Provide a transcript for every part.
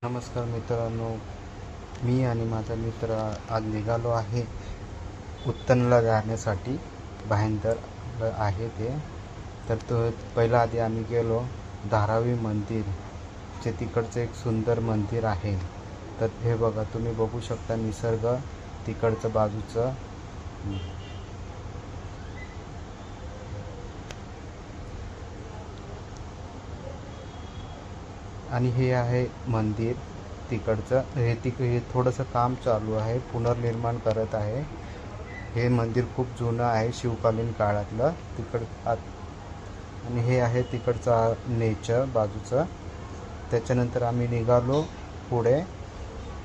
नमस्कार मित्रांनो, मी आणि माझा मित्र आज निघालो आहे उत्तनला जाण्यासाठी. भाईंदर आहे ते. तर पहिला आधी आम्ही गेलो धारावी मंदिर, जे तिकडचं एक सुंदर मंदिर आहे. तर हे बघा, तुम्ही बघू शकता निसर्ग तिकडचं बाजूचं. आणि हे आहे मंदिर तिकडचं. हे थोडंसं काम चालू आहे, पुनर्निर्माण करत आहे. हे मंदिर खूप जुनं आहे, शिवकालीन काळातलं आणि हे आहे तिकडचा नेचर बाजूचं. त्याच्यानंतर आम्ही निघालो पुढे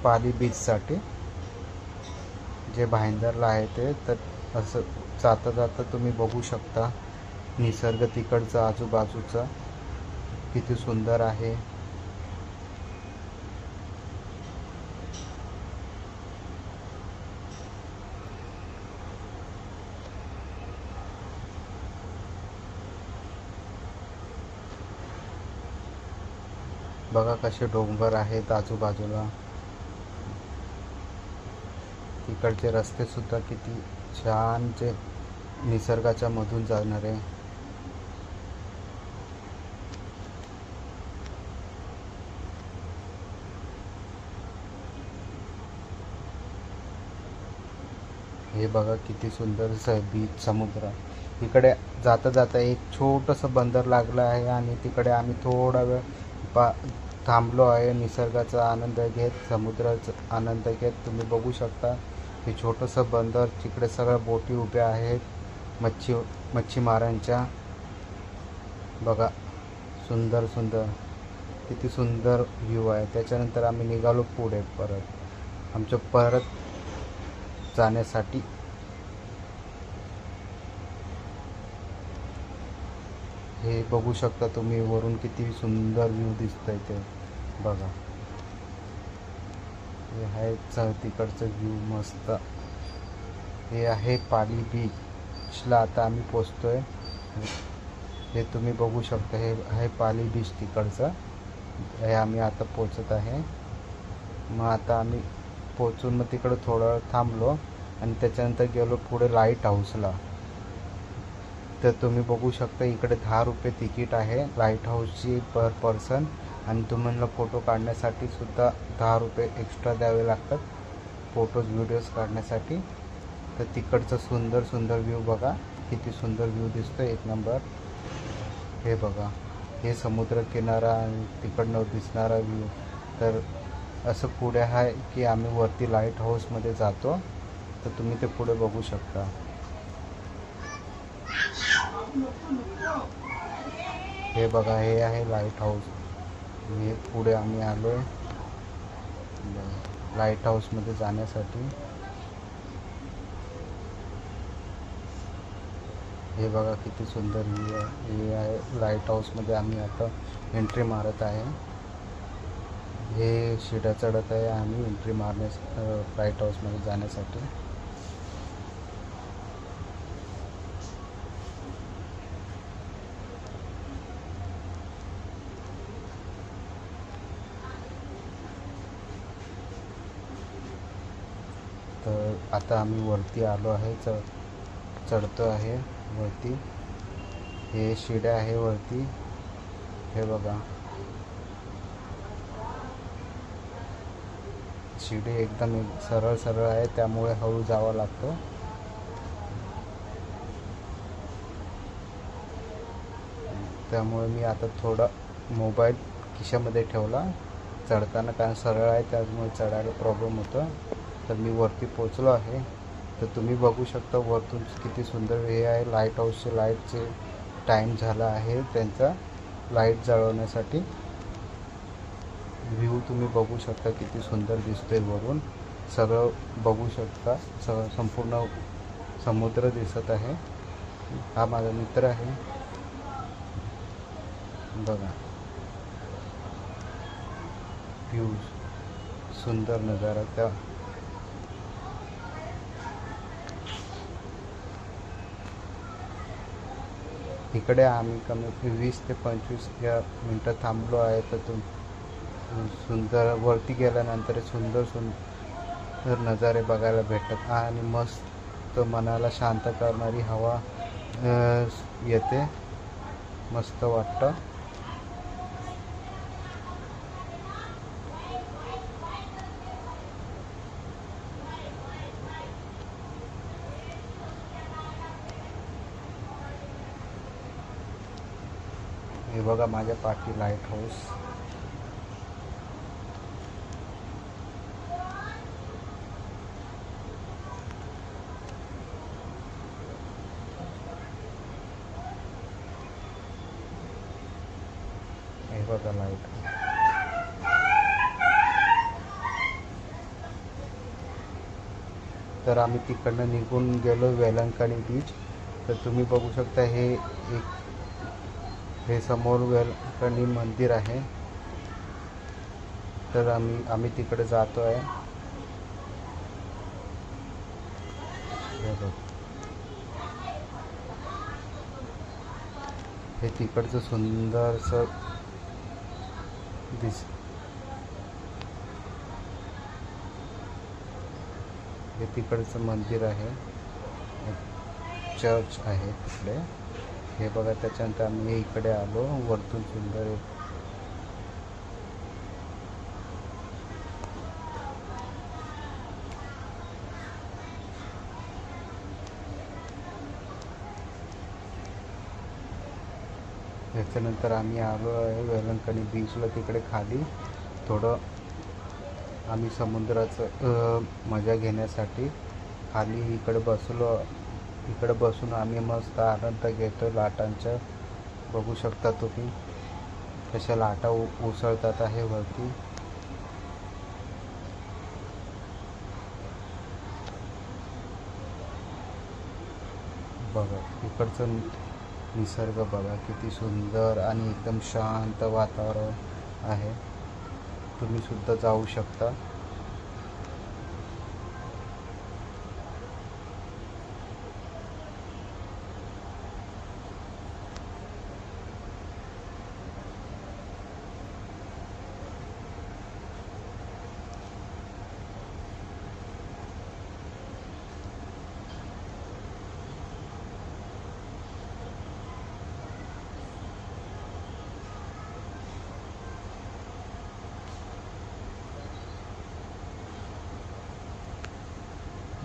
पाली बीचसाठी, जे भाईंदरला आहे ते. तर असं जाता जाता तुम्ही बघू शकता निसर्ग तिकडचं आजूबाजूचं किती सुंदर आहे. बघा कसे डोंगर आहेत आजूबाजूला. तिकडचे रस्ते सुद्धा किती छान, जे निसर्गाच्या मधून जाणारे. हे बघा किती सुंदर बीच, समुद्र. इकडे जाता जाता एक छोटंसं बंदर लागलं आहे आणि तिकडे आम्ही थोडा वेळ थांबलो आहे, निसर्गाचा आनंद घेत, समुद्राचा आनंद घेत. तुम्ही बघू शकता हे छोटंसं बंदर, तिकडे सगळ्या बोटी उभ्या आहेत मच्छीमारांच्या. बघा सुंदर सुंदर, किती सुंदर व्ह्यू आहे. त्याच्यानंतर आम्ही निघालो पुढे परत जाण्यासाठी. हे बघू शकता तुम्ही वरून, किती सुंदर व्ह्यू दिसतंय ते. बघा हे आहे तिकडचं व्ह्यू मस्त. हे आहे पाली बीचला आता आम्ही पोचतोय. हे तुम्ही बघू शकता, हे आहे पाली बीच तिकडचं. हे आम्ही आता पोचत आहे. मग आता आम्ही पोचून मग तिकडं थोडं थांबलो आणि त्याच्यानंतर गेलो पुढे लाईट हाऊसला. तर तुम्ही बघू शकता इकडे 10 रुपये तिकीट आहे लाईट हाऊसची पर पर्सन. आणि तुम्हाला फोटो काढण्यासाठी सुद्धा 10 रुपये एक्स्ट्रा द्यावे लागतात, फोटोज व्हिडिओज काढण्यासाठी. तर तिकडचं सुंदर सुंदर व्ह्यू बघा, किती सुंदर व्ह्यू दिसतो, एक नंबर. हे बघा, हे समुद्र किनारा आणि तिकडनं दिसणारा व्ह्यू. तर असं पुढे आहे की आम्ही वरती लाईट हाऊसमध्ये जातो. तर तुम्ही ते पुढे बघू शकता. हे बघा, हे आहे लाईट हाऊस. हे पुढे आम्ही आलो लाईट हाऊसमध्ये जाण्यासाठी. हे बघा किती सुंदर व्ह्यू आहे. हे आहे लाईट हाऊसमध्ये आम्ही आता एंट्री मारत आहे. हे शिड्या चढत आहे आम्ही एंट्री मारण्यास लाईट हाऊसमध्ये जाण्यासाठी. तर आता आम्ही वरती आलो आहे, चढतो आहे वरती. हे शिड्या आहे वरती. हे बघा, शिडी एकदम सरळ सरळ आहे, त्यामुळे हळू जावं लागतं. त्यामुळे मी आता थोडा मोबाईल खिशामध्ये ठेवला चढताना, कारण सरळ आहे त्यामुळे चढायला प्रॉब्लेम होतं. तर मी वरती पोचलो आहे. तर तुम्ही बघू शकता वरतून किती सुंदर हे आहे. लाईट हाऊसचे लाईटचे टाईम झाला आहे त्यांचा लाईट जळवण्यासाठी. व्ह्यू तुम्ही बघू शकता किती सुंदर दिसतोय वरून. सगळं बघू शकता, संपूर्ण समुद्र दिसत आहे. हा माझा मित्र आहे. बघा व्ह्यू, सुंदर नजारा. त्या इकडे आम्ही कमी 20 ते 25 मिनटं थांबलो आहे. तर सुंदर वरती गेल्यानंतर सुंदर सुंदर नजारे बघायला भेटतात आणि मस्त मनाला शांत करणारी हवा येते, मस्त वाटतं. हे बघा माझ्या पाठी लाईट हाऊस. हे बघा लाईट. तर आम्ही तिकडनं निघून गेलो वेलंकणी बीच. तर तुम्ही बघू शकता हे समोर वेलंकणी मंदिर आहे. तर आम्ही तिकडे जातो आहे. हे तिकडचं सुंदरसं हे तिकडचं मंदिर आहे, चर्च आहे तिकडे. हे बघा, त्याच्यानंतर आम्ही इकडे आलो. वरतून सुंदर त्याच्यानंतर आम्ही आलो आहे वेलंकणी बीचला. तिकडे खाली थोडं आम्ही समुद्राचं मजा घेण्यासाठी खाली इकडे बसलो. इकडे बसून आम्ही मस्त आनंद घेतो लाटांचा. बघू शकता तुम्ही कशा लाटा उसळतात आहे वरती. बघा इकडचं निसर्ग बघा किती सुंदर आणि एकदम शांत वातावरण आहे. तुम्ही सुद्धा जाऊ शकता.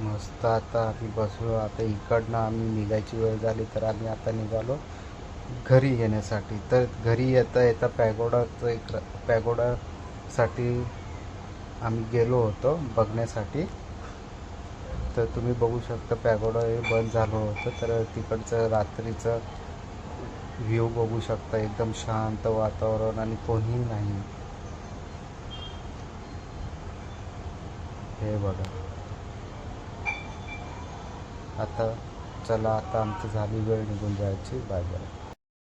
मस्त आता आम्ही बसलो. आता इकडनं आम्ही निघायची वेळ झाली, तर आम्ही आता निघालो घरी येण्यासाठी. तर घरी येता येता पॅगोडासाठी आम्ही गेलो होतो बघण्यासाठी. तर तुम्ही बघू शकता पॅगोडा हे बंद झालं होतं. तर तिकडचं रात्रीचं व्ह्यू बघू शकता, एकदम शांत वातावरण आणि कोणीही नाही. हे बघा. आता चला, आता आमची झाली वेळ निघून जायची. Bye bye.